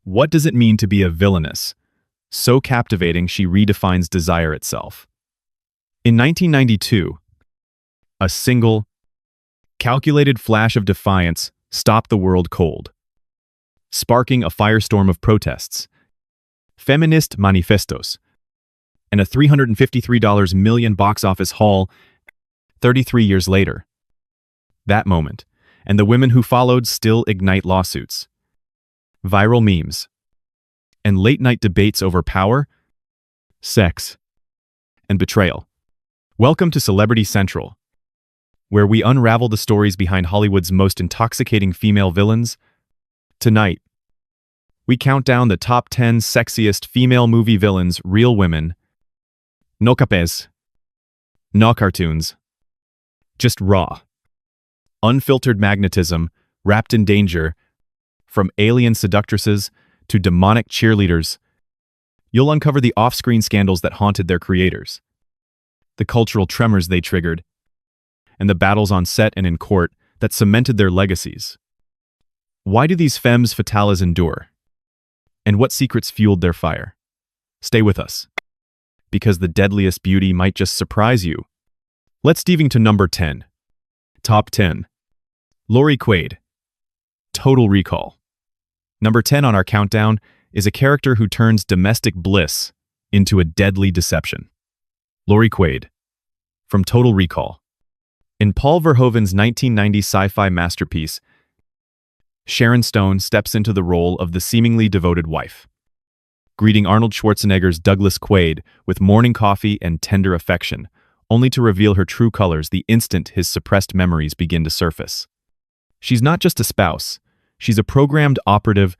What does it mean to be a villainess? So captivating she redefines desire itself. In 1992, a single, calculated flash of defiance stopped the world cold, sparking a firestorm of protests, feminist manifestos, and a $353 million box office haul 33 years later. That moment, and the women who followed still ignite lawsuits, viral memes, and late-night debates over power, sex, and betrayal. Welcome to Celebrity Central, where we unravel the stories behind Hollywood's most intoxicating female villains. Tonight, we count down the top 10 sexiest female movie villains, real women. No capes, no cartoons, just raw, unfiltered magnetism wrapped in danger. From alien seductresses to demonic cheerleaders, you'll uncover the off-screen scandals that haunted their creators, the cultural tremors they triggered, and the battles on set and in court that cemented their legacies. Why do these femmes fatales endure? And what secrets fueled their fire? Stay with us, because the deadliest beauty might just surprise you. Let's dive into number 10. Top 10. Lori Quaid. Total Recall. Number 10 on our countdown is a character who turns domestic bliss into a deadly deception. Lori Quaid, from Total Recall. In Paul Verhoeven's 1990 sci-fi masterpiece, Sharon Stone steps into the role of the seemingly devoted wife, greeting Arnold Schwarzenegger's Douglas Quaid with morning coffee and tender affection, only to reveal her true colors the instant his suppressed memories begin to surface. She's not just a spouse, she's a programmed operative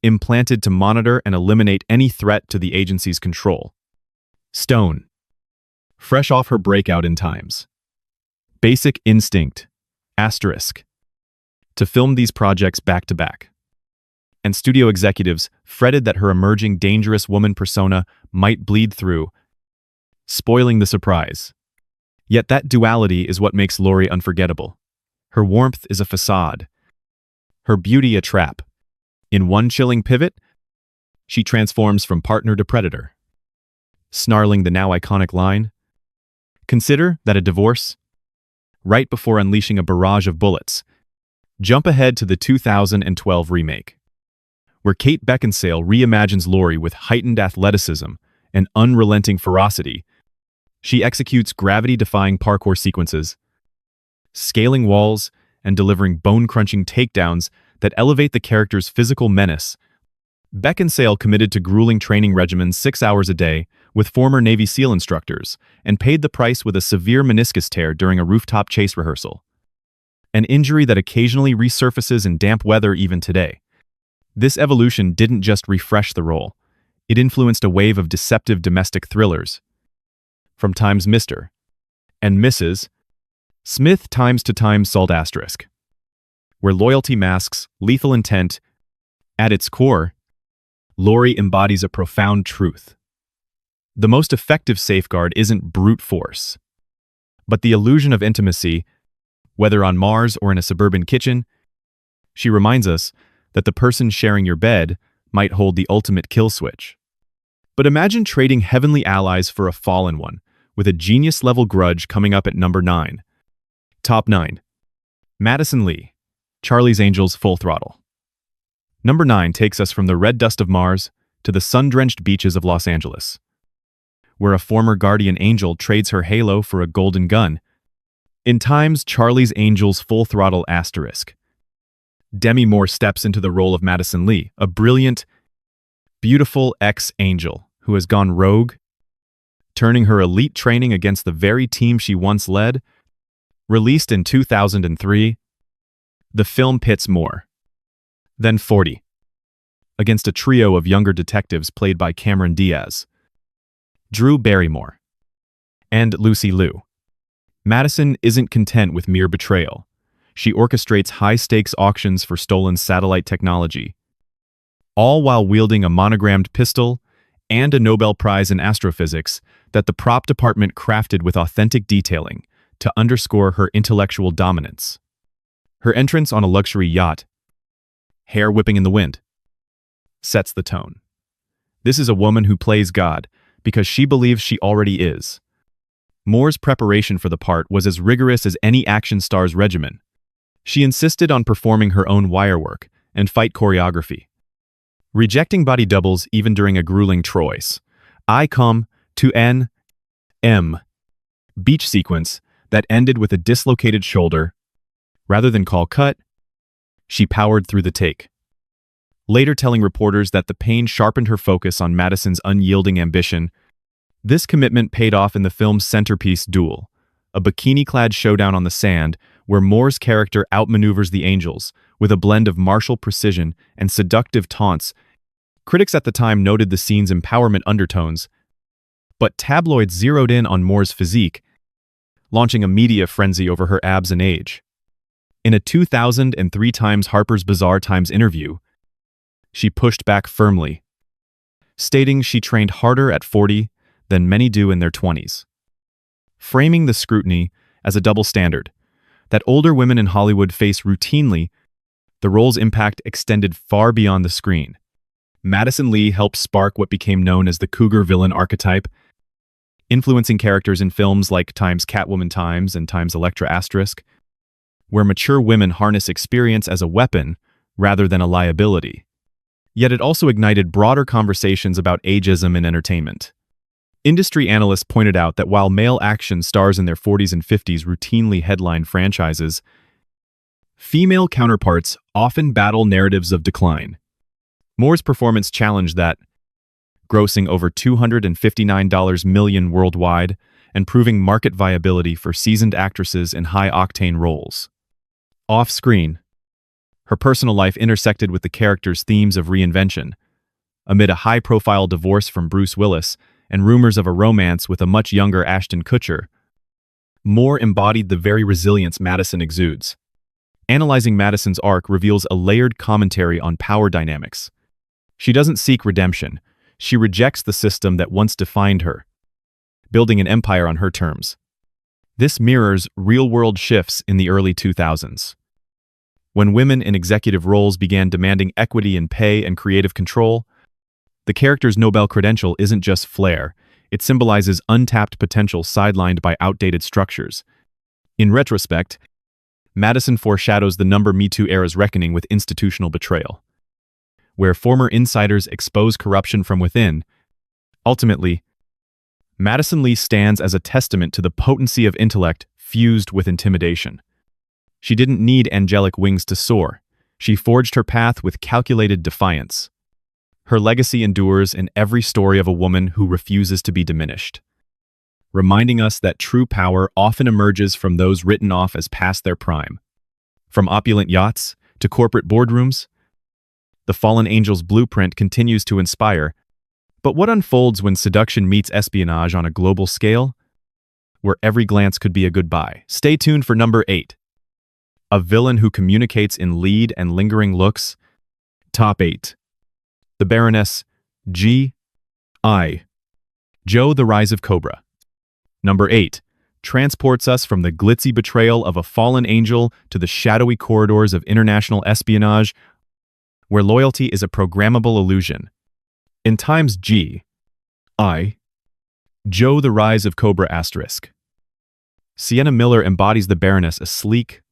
implanted to monitor and eliminate any threat to the agency's control. Stone, fresh off her breakout in Times, Basic Instinct, Asterisk, to film these projects back-to-back. And studio executives fretted that her emerging dangerous woman persona might bleed through, spoiling the surprise. Yet that duality is what makes Lori unforgettable. Her warmth is a facade, her beauty a trap. In one chilling pivot, she transforms from partner to predator, snarling the now iconic line, "Consider that a divorce?" right before unleashing a barrage of bullets. Jump ahead to the 2012 remake, where Kate Beckinsale reimagines Lori with heightened athleticism and unrelenting ferocity. She executes gravity-defying parkour sequences, scaling walls and delivering bone-crunching takedowns that elevate the character's physical menace. Beckinsale committed to grueling training regimens 6 hours a day with former Navy SEAL instructors and paid the price with a severe meniscus tear during a rooftop chase rehearsal, an injury that occasionally resurfaces in damp weather even today. This evolution didn't just refresh the role, it influenced a wave of deceptive domestic thrillers. From Time's Mr. and Mrs. Smith Times to Times Salt Asterisk, where loyalty masks lethal intent. At its core, Lori embodies a profound truth. The most effective safeguard isn't brute force, but the illusion of intimacy, whether on Mars or in a suburban kitchen. She reminds us that the person sharing your bed might hold the ultimate kill switch. But imagine trading heavenly allies for a fallen one, with a genius-level grudge coming up at number 9. Top 9. Madison Lee, Charlie's Angels Full Throttle. Number 9 takes us from the red dust of Mars to the sun-drenched beaches of Los Angeles, where a former guardian angel trades her halo for a golden gun. In Time's Charlie's Angels Full Throttle Asterisk, Demi Moore steps into the role of Madison Lee, a brilliant, beautiful ex-angel who has gone rogue, turning her elite training against the very team she once led. Released in 2003, the film pits Moore, then 40, against a trio of younger detectives played by Cameron Diaz, Drew Barrymore, and Lucy Liu. Madison isn't content with mere betrayal. She orchestrates high-stakes auctions for stolen satellite technology, all while wielding a monogrammed pistol and a Nobel Prize in astrophysics that the prop department crafted with authentic detailing to underscore her intellectual dominance. Her entrance on a luxury yacht, hair whipping in the wind, sets the tone. This is a woman who plays God because she believes she already is. Moore's preparation for the part was as rigorous as any action star's regimen. She insisted on performing her own wire work and fight choreography, rejecting body doubles even during a grueling choice. I come to an beach sequence that ended with a dislocated shoulder. Rather than call cut, she powered through the take, later telling reporters that the pain sharpened her focus on Madison's unyielding ambition. This commitment paid off in the film's centerpiece, Duel, a bikini-clad showdown on the sand where Moore's character outmaneuvers the Angels with a blend of martial precision and seductive taunts. Critics at the time noted the scene's empowerment undertones, but tabloids zeroed in on Moore's physique, launching a media frenzy over her abs and age. In a 2003 Times Harper's Bazaar Times interview, she pushed back firmly, stating she trained harder at 40 than many do in their 20s, framing the scrutiny as a double standard that older women in Hollywood face routinely. The role's impact extended far beyond the screen. Madison Lee helped spark what became known as the cougar villain archetype, influencing characters in films like Time's Catwoman Times and Time's Elektra Asterisk, where mature women harness experience as a weapon rather than a liability. Yet it also ignited broader conversations about ageism in entertainment. Industry analysts pointed out that while male action stars in their 40s and 50s routinely headline franchises, female counterparts often battle narratives of decline. Moore's performance challenged that, grossing over $259 million worldwide and proving market viability for seasoned actresses in high-octane roles. Off-screen, her personal life intersected with the character's themes of reinvention. Amid a high-profile divorce from Bruce Willis and rumors of a romance with a much younger Ashton Kutcher, Moore embodied the very resilience Madison exudes. Analyzing Madison's arc reveals a layered commentary on power dynamics. She doesn't seek redemption. She rejects the system that once defined her, building an empire on her terms. This mirrors real-world shifts in the early 2000s, when women in executive roles began demanding equity in pay and creative control. The character's Nobel credential isn't just flair, it symbolizes untapped potential sidelined by outdated structures. In retrospect, Madison foreshadows the Me Too era's reckoning with institutional betrayal, where former insiders expose corruption from within. Ultimately, Madison Lee stands as a testament to the potency of intellect fused with intimidation. She didn't need angelic wings to soar. She forged her path with calculated defiance. Her legacy endures in every story of a woman who refuses to be diminished, reminding us that true power often emerges from those written off as past their prime. From opulent yachts to corporate boardrooms, the fallen angel's blueprint continues to inspire. But what unfolds when seduction meets espionage on a global scale? Where every glance could be a goodbye. Stay tuned for number 8. A villain who communicates in lead and lingering looks. Top 8. The Baroness G.I. Joe, the Rise of Cobra. Number 8. Transports us from the glitzy betrayal of a fallen angel to the shadowy corridors of international espionage, where loyalty is a programmable illusion. In Time's G.I. Joe, the Rise of Cobra Asterisk. Sienna Miller embodies the Baroness, a sleek,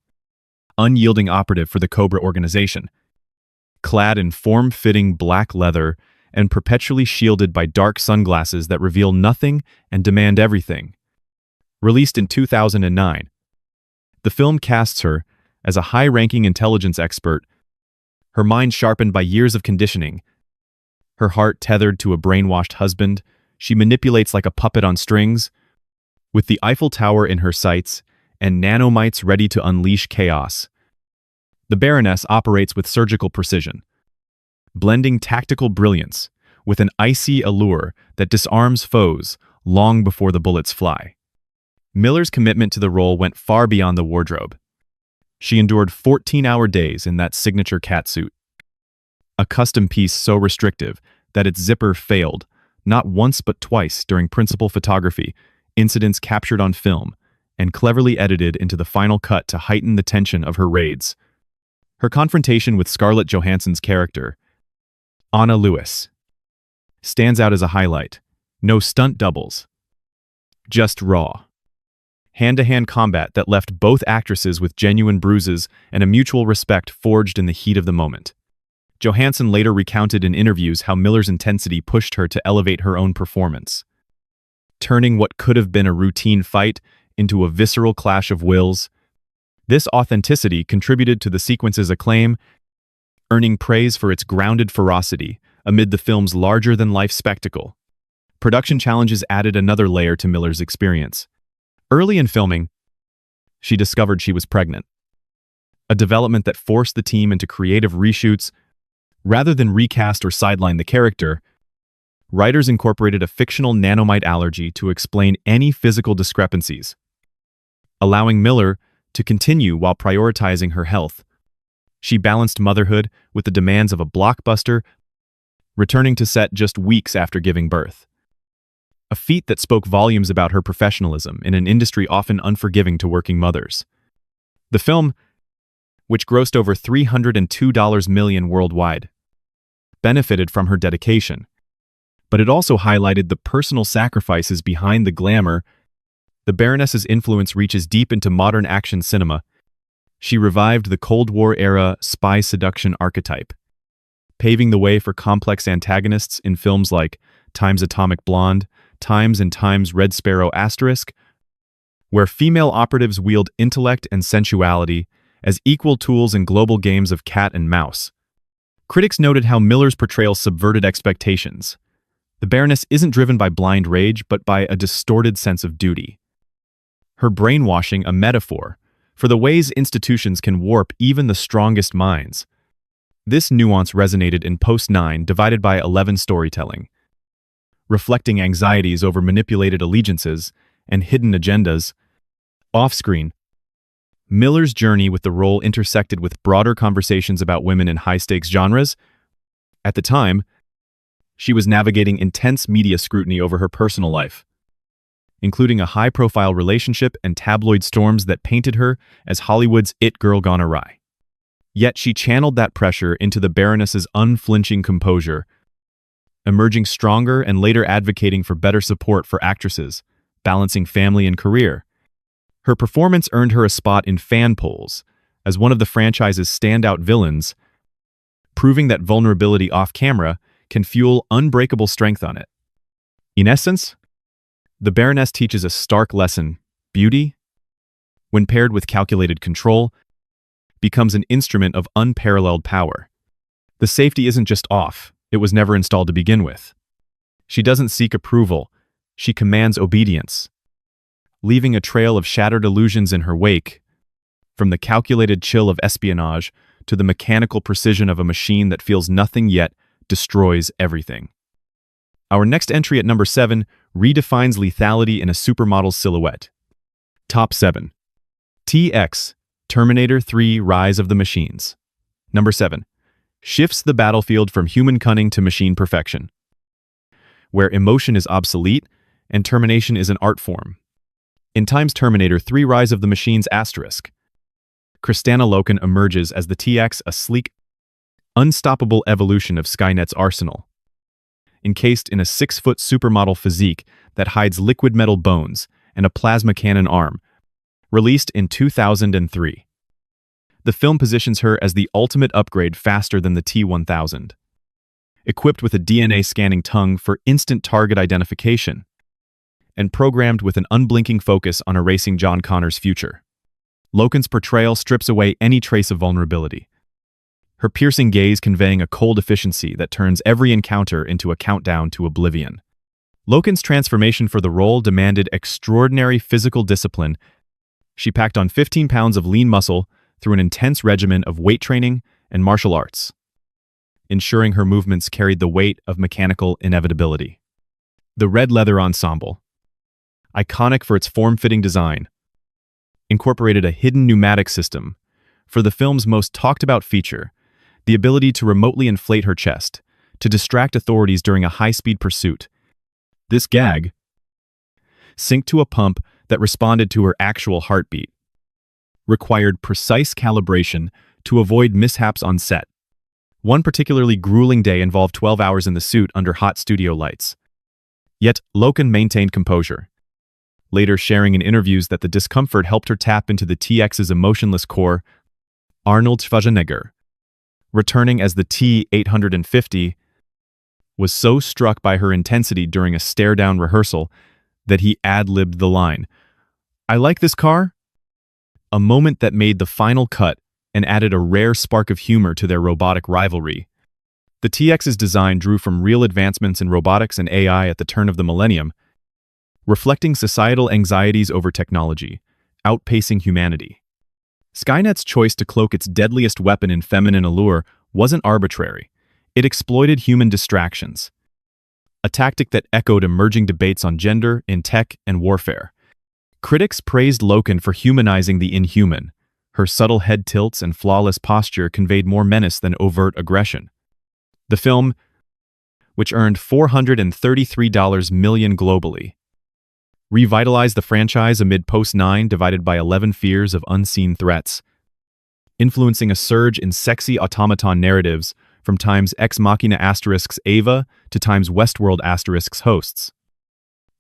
unyielding operative for the Cobra organization, clad in form-fitting black leather and perpetually shielded by dark sunglasses that reveal nothing and demand everything. Released in 2009, the film casts her as a high-ranking intelligence expert, her mind sharpened by years of conditioning, her heart tethered to a brainwashed husband. She manipulates like a puppet on strings, with the Eiffel Tower in her sights and nanomites ready to unleash chaos. The Baroness operates with surgical precision, blending tactical brilliance with an icy allure that disarms foes long before the bullets fly. Miller's commitment to the role went far beyond the wardrobe. She endured 14-hour days in that signature catsuit, a custom piece so restrictive that its zipper failed, not once but twice during principal photography, incidents captured on film and cleverly edited into the final cut to heighten the tension of her raids. Her confrontation with Scarlett Johansson's character, Anna Lewis stands out as a highlight. No stunt doubles, just raw, hand-to-hand combat that left both actresses with genuine bruises and a mutual respect forged in the heat of the moment. Johansson later recounted in interviews how Miller's intensity pushed her to elevate her own performance, turning what could have been a routine fight into a visceral clash of wills. This authenticity contributed to the sequence's acclaim, earning praise for its grounded ferocity amid the film's larger-than-life spectacle. Production challenges added another layer to Miller's experience. Early in filming, she discovered she was pregnant, a development that forced the team into creative reshoots. Rather than recast or sideline the character, writers incorporated a fictional nanomite allergy to explain any physical discrepancies, allowing Miller to continue while prioritizing her health. She balanced motherhood with the demands of a blockbuster, returning to set just weeks after giving birth. A feat that spoke volumes about her professionalism in an industry often unforgiving to working mothers. The film, which grossed over $302 million worldwide, benefited from her dedication, but it also highlighted the personal sacrifices behind the glamour. The Baroness's influence reaches deep into modern action cinema. She revived the Cold War-era spy seduction archetype, paving the way for complex antagonists in films like Time's Atomic Blonde, Times and Times Red Sparrow *, where female operatives wield intellect and sensuality as equal tools in global games of cat and mouse. Critics noted how Miller's portrayal subverted expectations. The Baroness isn't driven by blind rage, but by a distorted sense of duty. Her brainwashing a metaphor for the ways institutions can warp even the strongest minds. This nuance resonated in Post-9 divided by 11 storytelling, reflecting anxieties over manipulated allegiances and hidden agendas. Off-screen, Miller's journey with the role intersected with broader conversations about women in high-stakes genres. At the time, she was navigating intense media scrutiny over her personal life, including a high-profile relationship and tabloid storms that painted her as Hollywood's it girl gone awry. Yet she channeled that pressure into the Baroness's unflinching composure, emerging stronger and later advocating for better support for actresses, balancing family and career. Her performance earned her a spot in fan polls as one of the franchise's standout villains, proving that vulnerability off-camera can fuel unbreakable strength on it. In essence, the Baroness teaches a stark lesson: beauty, when paired with calculated control, becomes an instrument of unparalleled power. The safety isn't just off, it was never installed to begin with. She doesn't seek approval, she commands obedience, leaving a trail of shattered illusions in her wake, from the calculated chill of espionage to the mechanical precision of a machine that feels nothing yet destroys everything. Our next entry at number 7 redefines lethality in a supermodel's silhouette. Top 7. TX, Terminator 3 Rise of the Machines. Number 7. Shifts the battlefield from human cunning to machine perfection, where emotion is obsolete and termination is an art form. In Time's Terminator 3 Rise of the Machines *, Kristanna Loken emerges as the TX, a sleek, unstoppable evolution of Skynet's arsenal, encased in a 6-foot supermodel physique that hides liquid metal bones and a plasma cannon arm. Released in 2003. The film positions her as the ultimate upgrade faster than the T-1000, equipped with a DNA-scanning tongue for instant target identification, and programmed with an unblinking focus on erasing John Connor's future. Loken's portrayal strips away any trace of vulnerability, her piercing gaze conveying a cold efficiency that turns every encounter into a countdown to oblivion. Loken's transformation for the role demanded extraordinary physical discipline. She packed on 15 pounds of lean muscle through an intense regimen of weight training and martial arts, ensuring her movements carried the weight of mechanical inevitability. The red leather ensemble, iconic for its form-fitting design, incorporated a hidden pneumatic system for the film's most talked-about feature, the ability to remotely inflate her chest to distract authorities during a high-speed pursuit. This gag synced to a pump that responded to her actual heartbeat, required precise calibration to avoid mishaps on set, One particularly grueling day involved 12 hours in the suit under hot studio lights. Yet, Loken maintained composure, later sharing in interviews that the discomfort helped her tap into the TX's emotionless core. Arnold Schwarzenegger, returning as the T-850, was so struck by her intensity during a stare-down rehearsal that he ad-libbed the line, "I like this car," a moment that made the final cut and added a rare spark of humor to their robotic rivalry. The TX's design drew from real advancements in robotics and AI at the turn of the millennium, reflecting societal anxieties over technology, outpacing humanity. Skynet's choice to cloak its deadliest weapon in feminine allure wasn't arbitrary. It exploited human distractions, a tactic that echoed emerging debates on gender in tech and warfare. Critics praised Loken for humanizing the inhuman. Her subtle head tilts and flawless posture conveyed more menace than overt aggression. The film, which earned $433 million globally, revitalized the franchise amid post-9 divided by 11 fears of unseen threats, influencing a surge in sexy automaton narratives from Time's Ex Machina ** Ava to Time's Westworld * Hosts,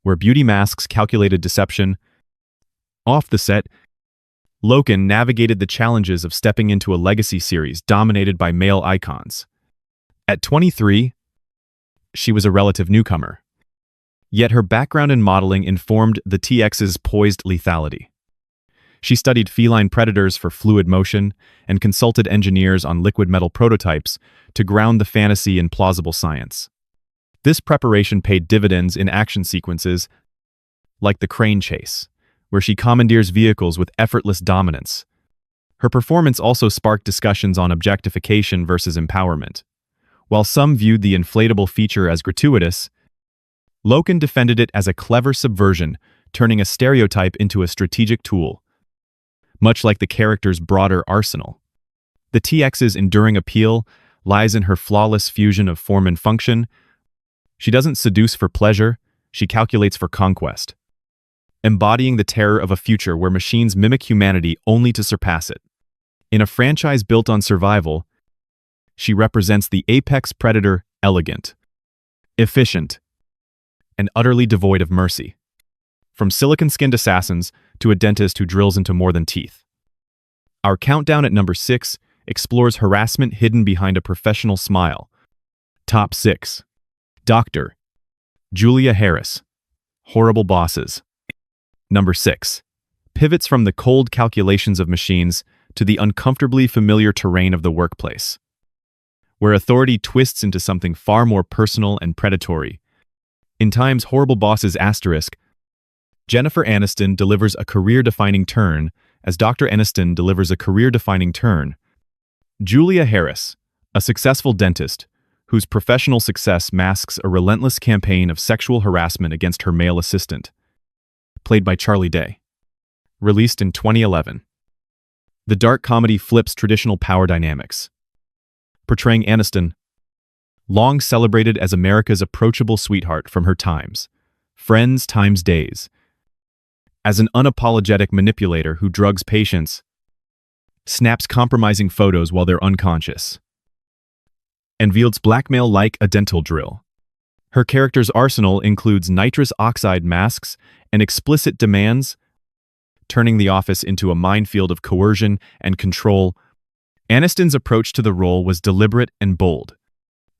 where beauty masks calculated deception. Off the set, Loken navigated the challenges of stepping into a legacy series dominated by male icons. At 23, she was a relative newcomer. Yet her background in modeling informed the TX's poised lethality. She studied feline predators for fluid motion and consulted engineers on liquid metal prototypes to ground the fantasy in plausible science. This preparation paid dividends in action sequences like the crane chase, where she commandeers vehicles with effortless dominance. Her performance also sparked discussions on objectification versus empowerment. While some viewed the inflatable feature as gratuitous, Loken defended it as a clever subversion, turning a stereotype into a strategic tool, much like the character's broader arsenal. The TX's enduring appeal lies in her flawless fusion of form and function. She doesn't seduce for pleasure, she calculates for conquest, embodying the terror of a future where machines mimic humanity only to surpass it. In a franchise built on survival, she represents the apex predator, elegant, efficient, and utterly devoid of mercy. From silicon-skinned assassins to a dentist who drills into more than teeth. Our countdown at number 6 explores harassment hidden behind a professional smile. Top 6. Dr. Julia Harris. Horrible Bosses. Number 6. Pivots from the cold calculations of machines to the uncomfortably familiar terrain of the workplace, where authority twists into something far more personal and predatory. In Time's Horrible Bosses *, Jennifer Aniston delivers a career-defining turn as Dr. Aniston delivers a career-defining turn. Julia Harris, a successful dentist whose professional success masks a relentless campaign of sexual harassment against her male assistant, played by Charlie Day. Released in 2011. The dark comedy flips traditional power dynamics, portraying Aniston, long celebrated as America's approachable sweetheart from her Friends times days, as an unapologetic manipulator who drugs patients, snaps compromising photos while they're unconscious, and wields blackmail like a dental drill. Her character's arsenal includes nitrous oxide masks and explicit demands, turning the office into a minefield of coercion and control. Aniston's approach to the role was deliberate and bold.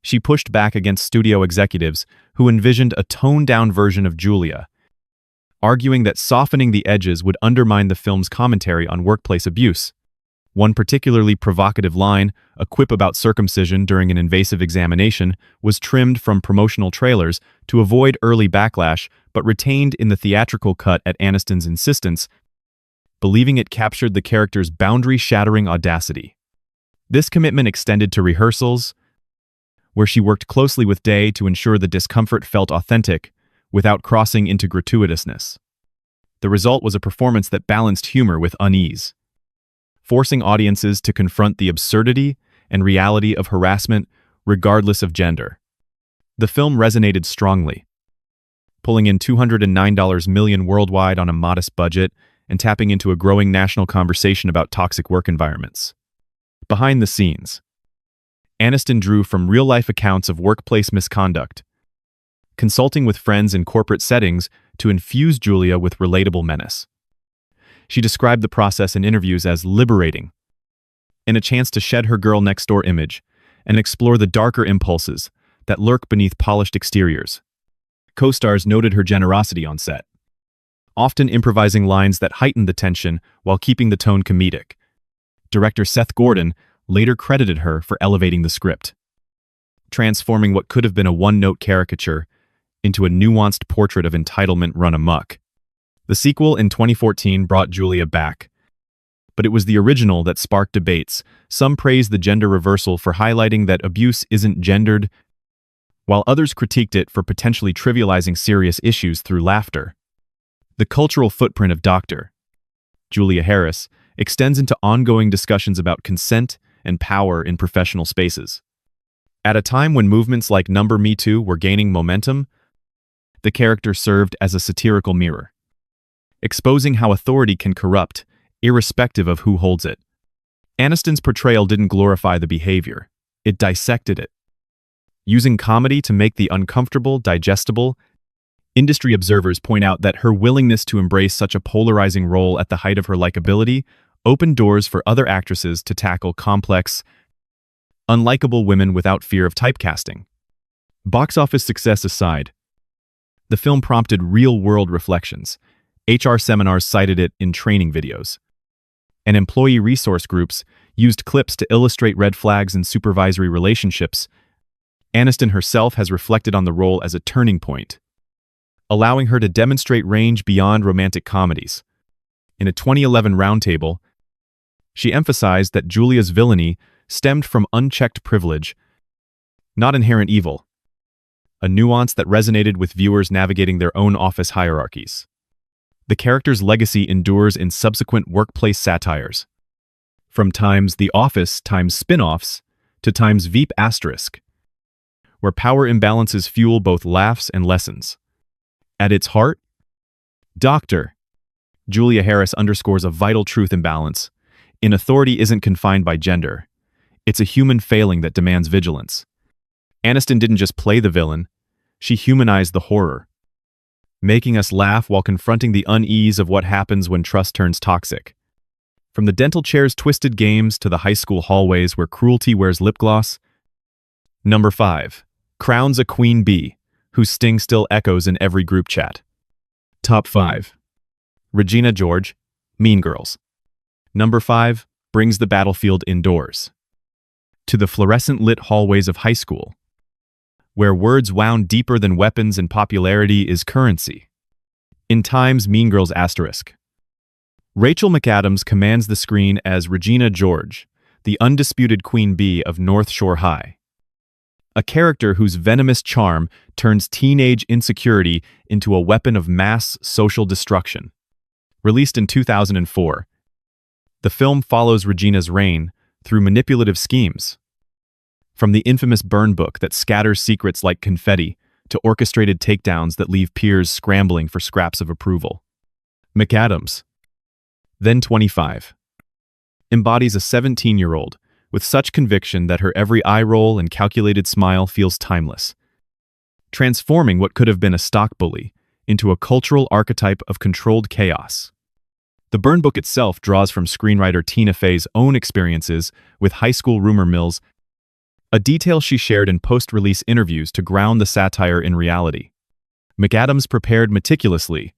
She pushed back against studio executives who envisioned a toned-down version of Julia, arguing that softening the edges would undermine the film's commentary on workplace abuse. One particularly provocative line, a quip about circumcision during an invasive examination, was trimmed from promotional trailers to avoid early backlash but retained in the theatrical cut at Aniston's insistence, believing it captured the character's boundary-shattering audacity. This commitment extended to rehearsals, where she worked closely with Day to ensure the discomfort felt authentic without crossing into gratuitousness. The result was a performance that balanced humor with unease, forcing audiences to confront the absurdity and reality of harassment regardless of gender. The film resonated strongly, pulling in $209 million worldwide on a modest budget and tapping into a growing national conversation about toxic work environments. Behind the scenes, Aniston drew from real-life accounts of workplace misconduct, consulting with friends in corporate settings to infuse Julia with relatable menace. She described the process in interviews as liberating and a chance to shed her girl-next-door image and explore the darker impulses that lurk beneath polished exteriors. Co-stars noted her generosity on set, often improvising lines that heightened the tension while keeping the tone comedic. Director Seth Gordon later credited her for elevating the script, transforming what could have been a one-note caricature into a nuanced portrait of entitlement run amok. The sequel in 2014 brought Julia back, but it was the original that sparked debates. Some praised the gender reversal for highlighting that abuse isn't gendered, while others critiqued it for potentially trivializing serious issues through laughter. The cultural footprint of Dr. Julia Harris extends into ongoing discussions about consent and power in professional spaces. At a time when movements like Number Me Too were gaining momentum, the character served as a satirical mirror, exposing how authority can corrupt, irrespective of who holds it. Aniston's portrayal didn't glorify the behavior, it dissected it. Using comedy to make the uncomfortable digestible, industry observers point out that her willingness to embrace such a polarizing role at the height of her likability opened doors for other actresses to tackle complex, unlikable women without fear of typecasting. Box office success aside, the film prompted real-world reflections. HR seminars cited it in training videos, and employee resource groups used clips to illustrate red flags in supervisory relationships. Aniston herself has reflected on the role as a turning point, allowing her to demonstrate range beyond romantic comedies. In a 2011 roundtable, she emphasized that Julia's villainy stemmed from unchecked privilege, not inherent evil, a nuance that resonated with viewers navigating their own office hierarchies. The character's legacy endures in subsequent workplace satires, from Time's The Office times spin-offs to Time's Veep***, where power imbalances fuel both laughs and lessons. At its heart, Dr. Julia Harris underscores a vital truth imbalance. Authority isn't confined by gender. It's a human failing that demands vigilance. Aniston didn't just play the villain, she humanized the horror, making us laugh while confronting the unease of what happens when trust turns toxic. From the dental chair's twisted games to the high school hallways where cruelty wears lip gloss. Number 5. Crowns a queen bee, whose sting still echoes in every group chat. Top 5. Regina George, Mean Girls. Number 5 brings the battlefield indoors, to the fluorescent-lit hallways of high school, where words wound deeper than weapons and popularity is currency. In Time's Mean Girls**, Rachel McAdams commands the screen as Regina George, the undisputed queen bee of North Shore High, a character whose venomous charm turns teenage insecurity into a weapon of mass social destruction. Released in 2004, the film follows Regina's reign through manipulative schemes, from the infamous burn book that scatters secrets like confetti to orchestrated takedowns that leave peers scrambling for scraps of approval. McAdams, then 25, embodies a 17-year-old with such conviction that her every eye roll and calculated smile feels timeless, transforming what could have been a stock bully into a cultural archetype of controlled chaos. The burn book itself draws from screenwriter Tina Fey's own experiences with high school rumor mills, a detail she shared in post-release interviews to ground the satire in reality. McAdams prepared meticulously,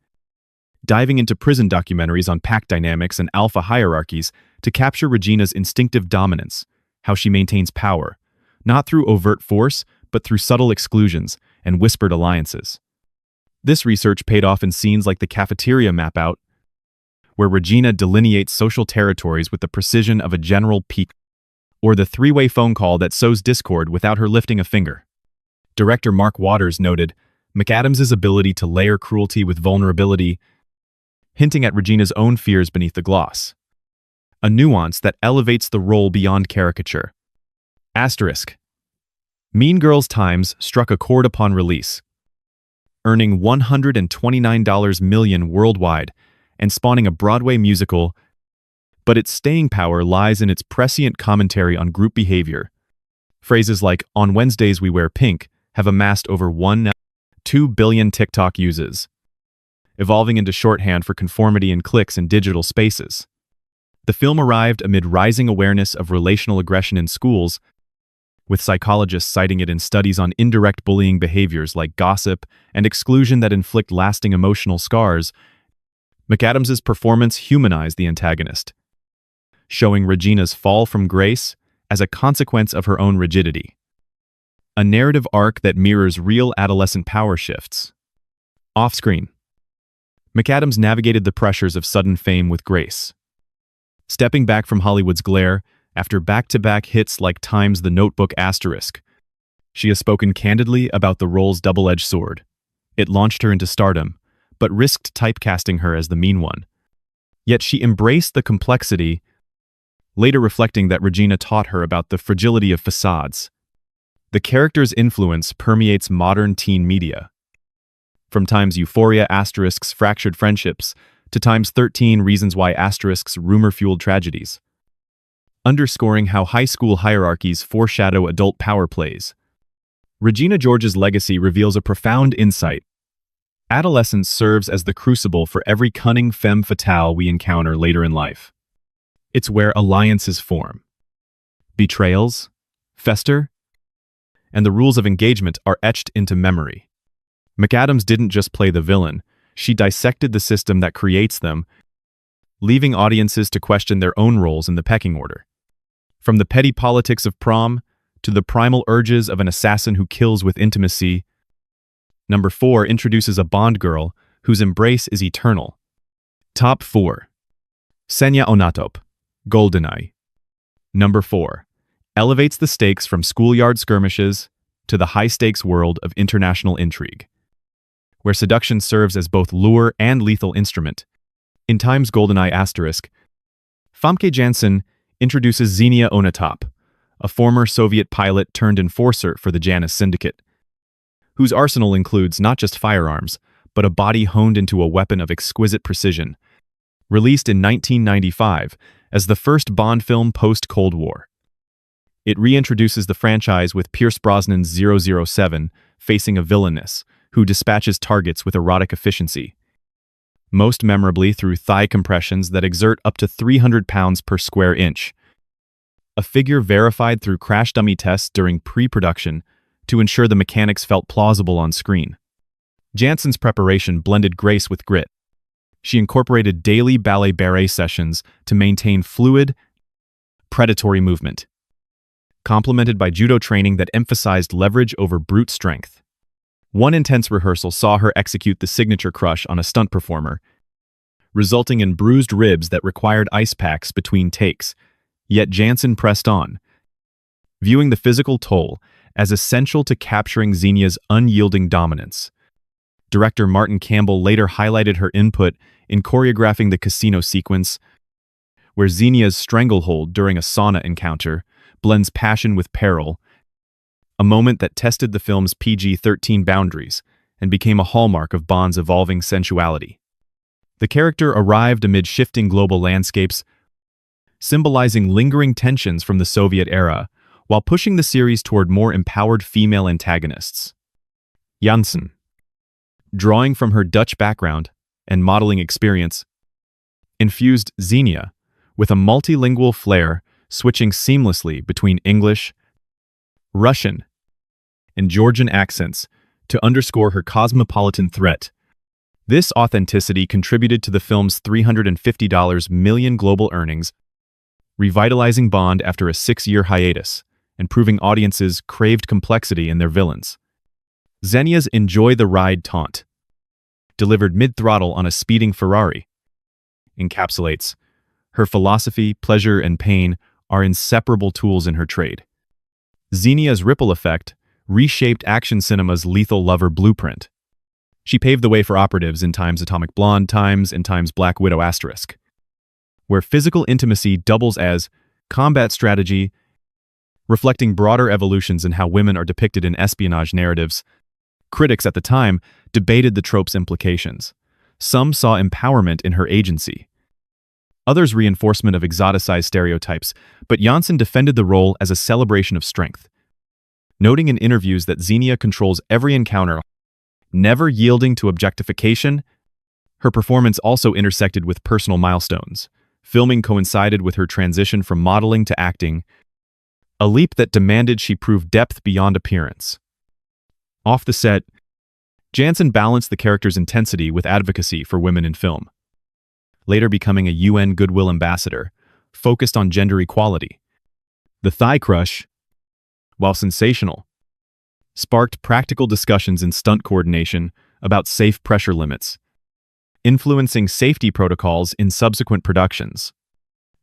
diving into prison documentaries on pack dynamics and alpha hierarchies to capture Regina's instinctive dominance, how she maintains power, not through overt force, but through subtle exclusions and whispered alliances. This research paid off in scenes like the cafeteria map-out, where Regina delineates social territories with the precision of a general peak, or the three-way phone call that sows discord without her lifting a finger. Director Mark Waters noted McAdams' ability to layer cruelty with vulnerability, hinting at Regina's own fears beneath the gloss, a nuance that elevates the role beyond caricature. Asterisk. Mean Girls Times struck a chord upon release, earning $129 million worldwide and spawning a Broadway musical, but its staying power lies in its prescient commentary on group behavior, Phrases like, "On Wednesdays we wear pink," have amassed over 1.2 billion TikTok uses, evolving into shorthand for conformity in clicks in digital spaces. The film arrived amid rising awareness of relational aggression in schools, with psychologists citing it in studies on indirect bullying behaviors like gossip and exclusion that inflict lasting emotional scars. McAdams's performance humanized the antagonist, showing Regina's fall from grace as a consequence of her own rigidity. A narrative arc that mirrors real adolescent power shifts. Off-screen, McAdams navigated the pressures of sudden fame with grace. Stepping back from Hollywood's glare, after back-to-back hits like Time's The Notebook **, she has spoken candidly about the role's double-edged sword. It launched her into stardom, but risked typecasting her as the mean one. Yet she embraced the complexity, later reflecting that Regina taught her about the fragility of facades. The character's influence permeates modern teen media. From Time's Euphoria ***'s fractured friendships to Time's 13 Reasons Why ***'s rumor-fueled tragedies, underscoring how high school hierarchies foreshadow adult power plays. Regina George's legacy reveals a profound insight. Adolescence serves as the crucible for every cunning femme fatale we encounter later in life. It's where alliances form, betrayals fester, and the rules of engagement are etched into memory. McAdams didn't just play the villain, she dissected the system that creates them, leaving audiences to question their own roles in the pecking order. From the petty politics of prom to the primal urges of an assassin who kills with intimacy, Number 4 introduces a Bond girl whose embrace is eternal. Top 4. Senya Onatop, GoldenEye. Number 4. Elevates the stakes from schoolyard skirmishes to the high-stakes world of international intrigue, where seduction serves as both lure and lethal instrument. In Time's GoldenEye ***, Famke Janssen introduces Xenia Onatop, a former Soviet pilot turned enforcer for the Janus Syndicate, whose arsenal includes not just firearms, but a body honed into a weapon of exquisite precision. Released in 1995 as the first Bond film post-Cold War, it reintroduces the franchise with Pierce Brosnan's 007 facing a villainess who dispatches targets with erotic efficiency, most memorably through thigh compressions that exert up to 300 pounds per square inch, a figure verified through crash dummy tests during pre-production to ensure the mechanics felt plausible on screen. Janssen's preparation blended grace with grit. She incorporated daily ballet sessions to maintain fluid, predatory movement, complemented by judo training that emphasized leverage over brute strength. One intense rehearsal saw her execute the signature crush on a stunt performer, resulting in bruised ribs that required ice packs between takes. Yet Janssen pressed on, viewing the physical toll as essential to capturing Xenia's unyielding dominance. Director Martin Campbell later highlighted her input in choreographing the casino sequence, where Xenia's stranglehold during a sauna encounter blends passion with peril, a moment that tested the film's PG-13 boundaries and became a hallmark of Bond's evolving sensuality. The character arrived amid shifting global landscapes, symbolizing lingering tensions from the Soviet era, while pushing the series toward more empowered female antagonists. Janssen, drawing from her Dutch background and modeling experience, infused Xenia with a multilingual flair, switching seamlessly between English, Russian, and Georgian accents to underscore her cosmopolitan threat. This authenticity contributed to the film's $350 million global earnings, revitalizing Bond after a 6-year hiatus and proving audiences craved complexity in their villains. Xenia's Enjoy the Ride taunt, delivered mid-throttle on a speeding Ferrari, encapsulates her philosophy, pleasure, and pain are inseparable tools in her trade. Xenia's ripple effect reshaped action cinema's lethal lover blueprint. She paved the way for operatives in Time's Atomic Blonde, Time's and Time's Black Widow ***, where physical intimacy doubles as combat strategy, reflecting broader evolutions in how women are depicted in espionage narratives. Critics at the time debated the trope's implications. Some saw empowerment in her agency. Others reinforcement of exoticized stereotypes, but Janssen defended the role as a celebration of strength, noting in interviews that Xenia controls every encounter, never yielding to objectification. Her performance also intersected with personal milestones. Filming coincided with her transition from modeling to acting, a leap that demanded she prove depth beyond appearance. Off the set, Janssen balanced the character's intensity with advocacy for women in film, later becoming a UN Goodwill Ambassador, focused on gender equality. The thigh crush, while sensational, sparked practical discussions in stunt coordination about safe pressure limits, influencing safety protocols in subsequent productions.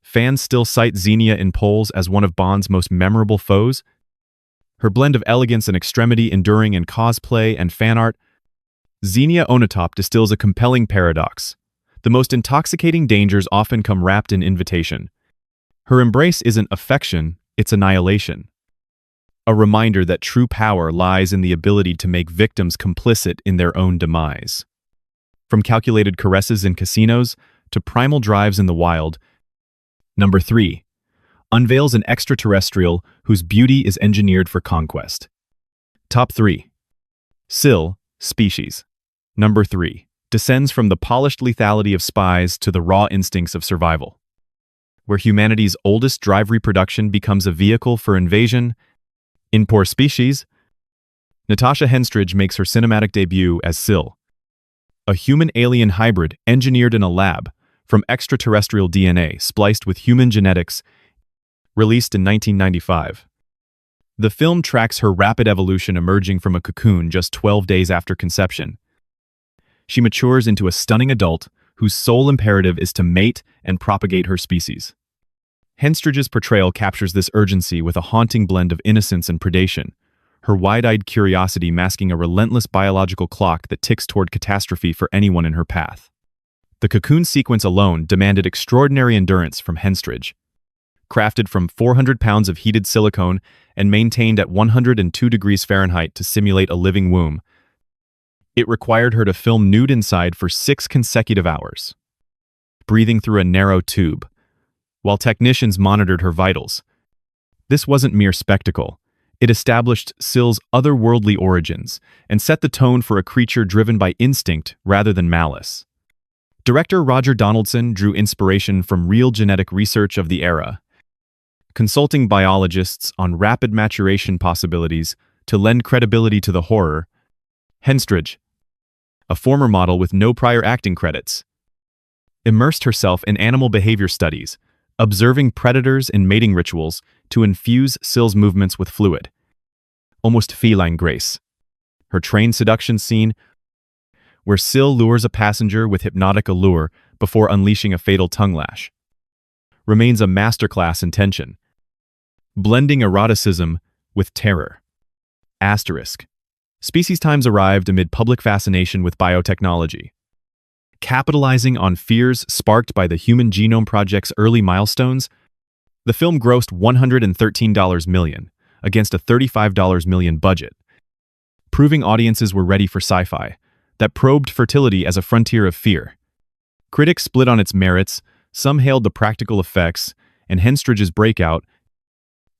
Fans still cite Xenia in polls as one of Bond's most memorable foes. Her blend of elegance and extremity enduring in cosplay and fan art, Xenia Onatopp distills a compelling paradox. The most intoxicating dangers often come wrapped in invitation. Her embrace isn't affection, it's annihilation. A reminder that true power lies in the ability to make victims complicit in their own demise. From calculated caresses in casinos to primal drives in the wild. Number 3. Unveils an extraterrestrial whose beauty is engineered for conquest. Top 3. Syl, species. Number 3. Descends from the polished lethality of spies to the raw instincts of survival. Where humanity's oldest drive reproduction becomes a vehicle for invasion. In Poor Species, Natasha Henstridge makes her cinematic debut as Syl, a human-alien hybrid engineered in a lab from extraterrestrial DNA spliced with human genetics, released in 1995. The film tracks her rapid evolution emerging from a cocoon just 12 days after conception. She matures into a stunning adult whose sole imperative is to mate and propagate her species. Henstridge's portrayal captures this urgency with a haunting blend of innocence and predation, her wide-eyed curiosity masking a relentless biological clock that ticks toward catastrophe for anyone in her path. The cocoon sequence alone demanded extraordinary endurance from Henstridge. Crafted from 400 pounds of heated silicone and maintained at 102 degrees Fahrenheit to simulate a living womb, it required her to film nude inside for 6 consecutive hours, breathing through a narrow tube, while technicians monitored her vitals. This wasn't mere spectacle. It established Syl's otherworldly origins and set the tone for a creature driven by instinct rather than malice. Director Roger Donaldson drew inspiration from real genetic research of the era, consulting biologists on rapid maturation possibilities to lend credibility to the horror. Henstridge, a former model with no prior acting credits, immersed herself in animal behavior studies, observing predators and mating rituals to infuse Syl's movements with fluid, almost feline grace. Her train seduction scene, where Syl lures a passenger with hypnotic allure before unleashing a fatal tongue lash, remains a masterclass in tension, blending eroticism with terror. Asterisk. Species Times arrived amid public fascination with biotechnology. Capitalizing on fears sparked by the Human Genome Project's early milestones, the film grossed $113 million against a $35 million budget, proving audiences were ready for sci-fi that probed fertility as a frontier of fear. Critics split on its merits, some hailed the practical effects and Henstridge's breakout,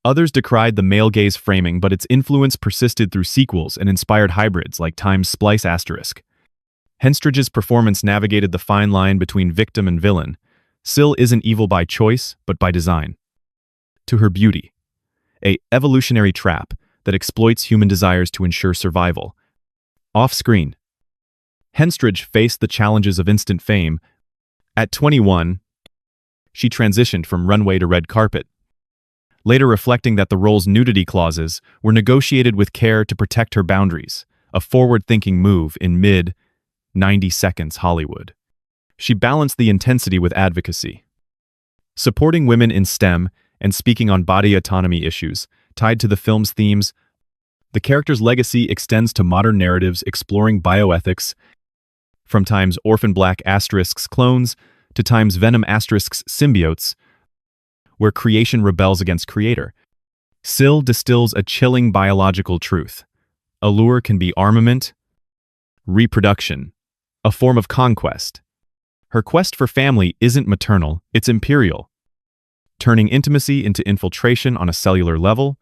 others decried the male gaze framing, but its influence persisted through sequels and inspired hybrids like Time's Splice Asterisk. Henstridge's performance navigated the fine line between victim and villain. Syl isn't evil by choice, but by design. To her beauty, a evolutionary trap that exploits human desires to ensure survival. Off-screen, Henstridge faced the challenges of instant fame. At 21, she transitioned from runway to red carpet, later reflecting that the role's nudity clauses were negotiated with care to protect her boundaries, a forward-thinking move in mid-90 seconds Hollywood. She balanced the intensity with advocacy, supporting women in STEM and speaking on body autonomy issues tied to the film's themes. The character's legacy extends to modern narratives exploring bioethics, from Time's Orphan Black Asterisks clones to Time's Venom Asterisks symbiotes, where creation rebels against creator. Syl distills a chilling biological truth. Allure can be armament, reproduction, a form of conquest. Her quest for family isn't maternal, it's imperial, turning intimacy into infiltration on a cellular level.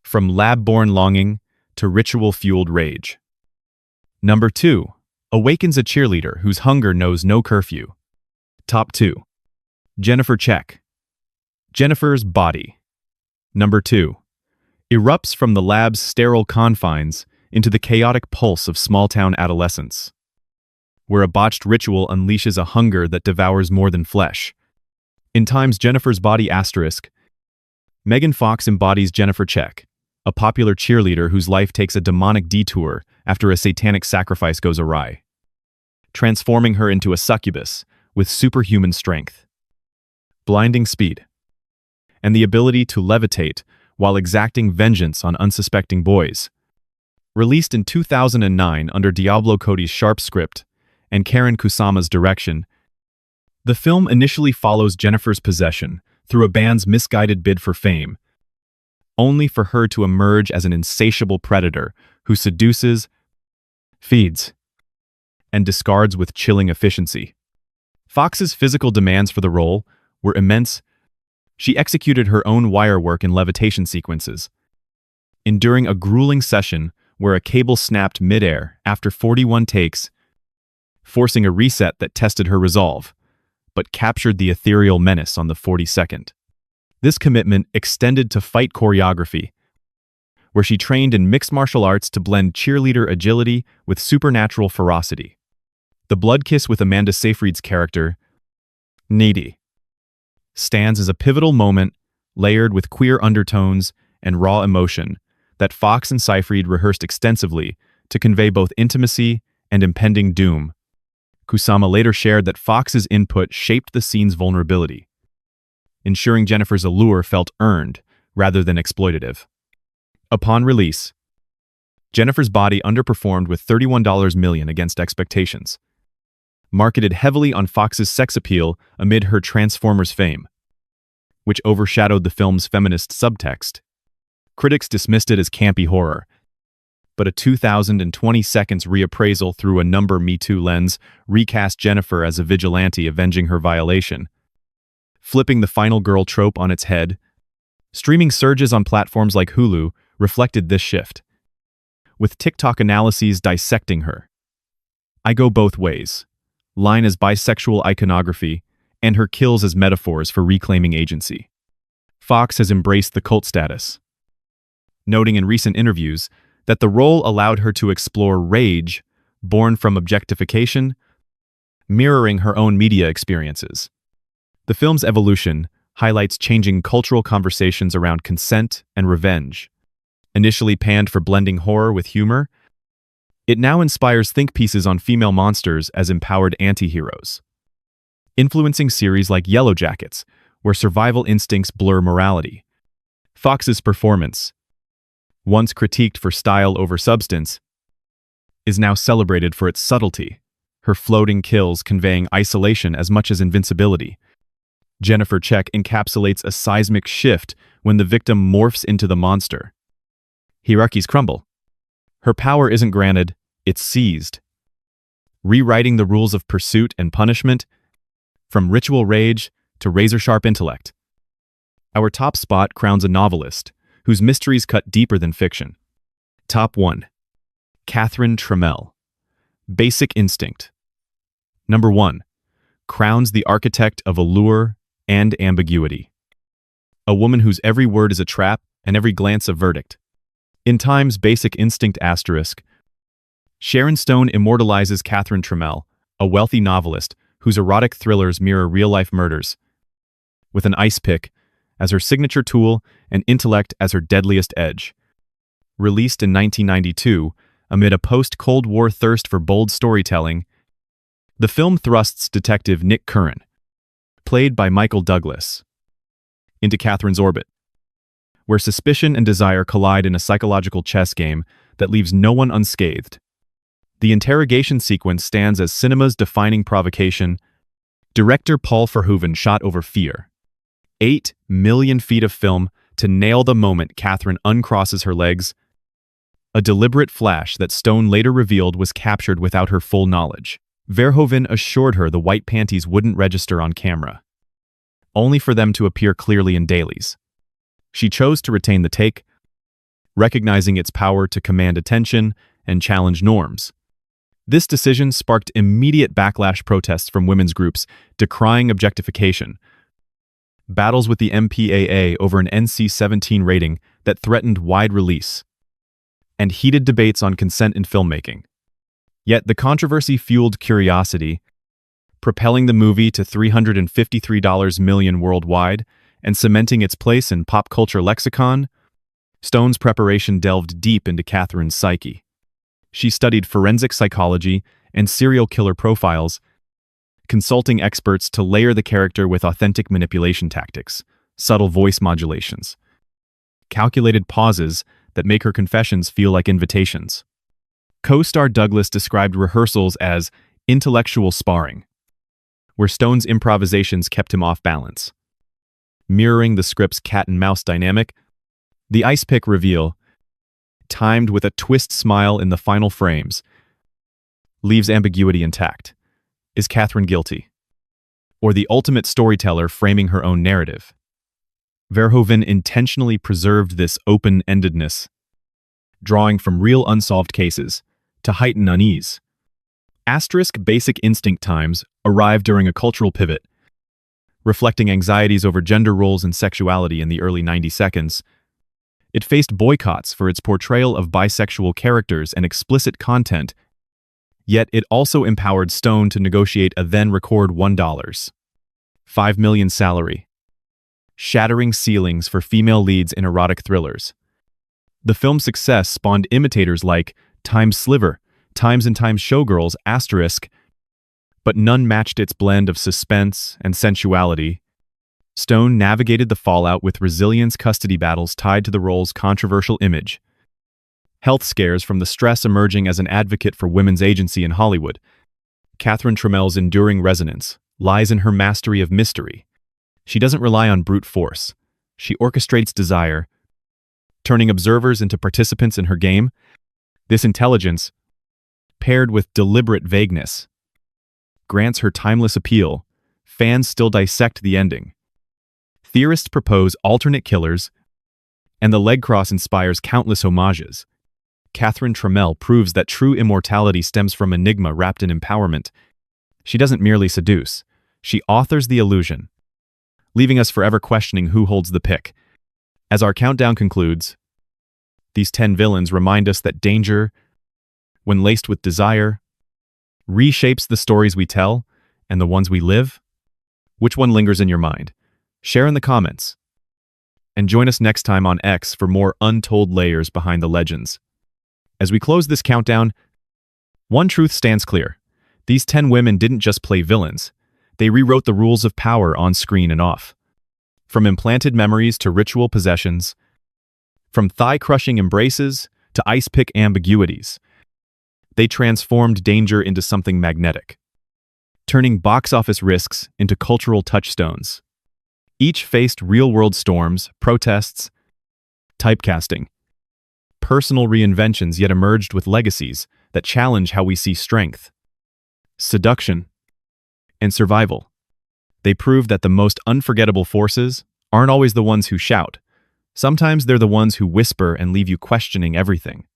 From lab-born longing to ritual-fueled rage. Number 2. Awakens a cheerleader whose hunger knows no curfew. Top 2. Jennifer Check. Jennifer's body. Number 2. Erupts from the lab's sterile confines into the chaotic pulse of small-town adolescence, where a botched ritual unleashes a hunger that devours more than flesh. In Time's Jennifer's Body asterisk, Megan Fox embodies Jennifer Check, a popular cheerleader whose life takes a demonic detour after a satanic sacrifice goes awry, transforming her into a succubus with superhuman strength, blinding speed, and the ability to levitate while exacting vengeance on unsuspecting boys. Released in 2009 under Diablo Cody's sharp script and Karen Kusama's direction, the film initially follows Jennifer's possession through a band's misguided bid for fame, only for her to emerge as an insatiable predator who seduces, feeds, and discards with chilling efficiency. Fox's physical demands for the role were immense. She executed her own wire work in levitation sequences, enduring a grueling session where a cable snapped mid-air after 41 takes, forcing a reset that tested her resolve, but captured the ethereal menace on the 42nd. This commitment extended to fight choreography, where she trained in mixed martial arts to blend cheerleader agility with supernatural ferocity. The blood kiss with Amanda Seyfried's character, Needy, stands as a pivotal moment layered with queer undertones and raw emotion that Fox and Seyfried rehearsed extensively to convey both intimacy and impending doom. Kusama later shared that Fox's input shaped the scene's vulnerability, ensuring Jennifer's allure felt earned rather than exploitative. Upon release, Jennifer's Body underperformed with $31 million against expectations, marketed heavily on Fox's sex appeal amid her Transformers fame, which overshadowed the film's feminist subtext. Critics dismissed it as campy horror, but a 2020 seconds reappraisal through a number Me Too lens recast Jennifer as a vigilante avenging her violation, flipping the final girl trope on its head. Streaming surges on platforms like Hulu reflected this shift, with TikTok analyses dissecting her. I go both ways, line as bisexual iconography and her kills as metaphors for reclaiming agency. Fox has embraced the cult status, noting in recent interviews that the role allowed her to explore rage born from objectification, mirroring her own media experiences. The film's evolution highlights changing cultural conversations around consent and revenge. Initially panned for blending horror with humor, it now inspires think pieces on female monsters as empowered anti-heroes, influencing series like Yellow Jackets, where survival instincts blur morality. Fox's performance, once critiqued for style over substance, is now celebrated for its subtlety, her floating kills conveying isolation as much as invincibility. Jennifer Check encapsulates a seismic shift when the victim morphs into the monster. Hierarchies crumble. Her power isn't granted, it's seized, rewriting the rules of pursuit and punishment, from ritual rage to razor-sharp intellect. Our top spot crowns a novelist whose mysteries cut deeper than fiction. Top 1. Catherine Trammell. Basic Instinct. Number 1. Crowns the architect of allure and ambiguity. A woman whose every word is a trap and every glance a verdict. In Time's Basic Instinct asterisk, Sharon Stone immortalizes Catherine Trammell, a wealthy novelist whose erotic thrillers mirror real-life murders, with an ice pick as her signature tool and intellect as her deadliest edge. Released in 1992, amid a post-Cold War thirst for bold storytelling, the film thrusts Detective Nick Curran, played by Michael Douglas, into Catherine's orbit, where suspicion and desire collide in a psychological chess game that leaves no one unscathed. The interrogation sequence stands as cinema's defining provocation. Director Paul Verhoeven shot over fear. 8 million feet of film to nail the moment Catherine uncrosses her legs, a deliberate flash that Stone later revealed was captured without her full knowledge. Verhoeven assured her the white panties wouldn't register on camera, only for them to appear clearly in dailies. She chose to retain the take, recognizing its power to command attention and challenge norms. This decision sparked immediate backlash protests from women's groups decrying objectification, battles with the MPAA over an NC-17 rating that threatened wide release, and heated debates on consent in filmmaking. Yet the controversy fueled curiosity, propelling the movie to $353 million worldwide and cementing its place in pop culture lexicon. Stone's preparation delved deep into Catherine's psyche. She studied forensic psychology and serial killer profiles, consulting experts to layer the character with authentic manipulation tactics, subtle voice modulations, calculated pauses that make her confessions feel like invitations. Co-star Douglas described rehearsals as intellectual sparring, where Stone's improvisations kept him off balance. Mirroring the script's cat-and-mouse dynamic, the ice pick reveal, timed with a twist smile in the final frames, leaves ambiguity intact. Is Catherine guilty? Or the ultimate storyteller framing her own narrative? Verhoeven intentionally preserved this open-endedness, drawing from real unsolved cases to heighten unease. Basic Instinct Times arrived during a cultural pivot, reflecting anxieties over gender roles and sexuality in the early 90s. It faced boycotts for its portrayal of bisexual characters and explicit content, yet it also empowered Stone to negotiate a then-record $1.5 million salary, shattering ceilings for female leads in erotic thrillers. The film's success spawned imitators like Time's Sliver, Times and Times Showgirls, but none matched its blend of suspense and sensuality. Stone navigated the fallout with resilience, custody battles tied to the role's controversial image, health scares from the stress emerging as an advocate for women's agency in Hollywood. Catherine Tremel's enduring resonance lies in her mastery of mystery. She doesn't rely on brute force. She orchestrates desire, turning observers into participants in her game. This intelligence, paired with deliberate vagueness, grants her timeless appeal. Fans still dissect the ending. Theorists propose alternate killers, and the leg cross inspires countless homages. Catherine Tremell proves that true immortality stems from enigma wrapped in empowerment. She doesn't merely seduce, she authors the illusion, leaving us forever questioning who holds the pick. As our countdown concludes, these 10 villains remind us that danger, when laced with desire, reshapes the stories we tell and the ones we live. Which one lingers in your mind? Share in the comments. And join us next time on X for more untold layers behind the legends. As we close this countdown, one truth stands clear. These 10 women didn't just play villains. They rewrote the rules of power on screen and off. From implanted memories to ritual possessions, from thigh-crushing embraces to ice-pick ambiguities, they transformed danger into something magnetic, turning box office risks into cultural touchstones. Each faced real-world storms, protests, typecasting, personal reinventions, yet emerged with legacies that challenge how we see strength, seduction, and survival. They prove that the most unforgettable forces aren't always the ones who shout. Sometimes they're the ones who whisper and leave you questioning everything.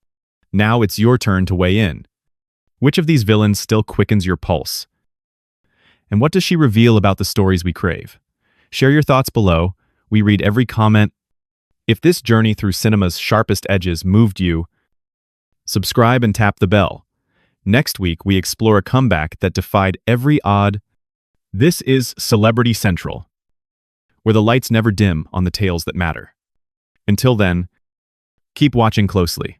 Now it's your turn to weigh in. Which of these villains still quickens your pulse? And what does she reveal about the stories we crave? Share your thoughts below. We read every comment. If this journey through cinema's sharpest edges moved you, subscribe and tap the bell. Next week, we explore a comeback that defied every odd. This is Celebrity Central, where the lights never dim on the tales that matter. Until then, keep watching closely.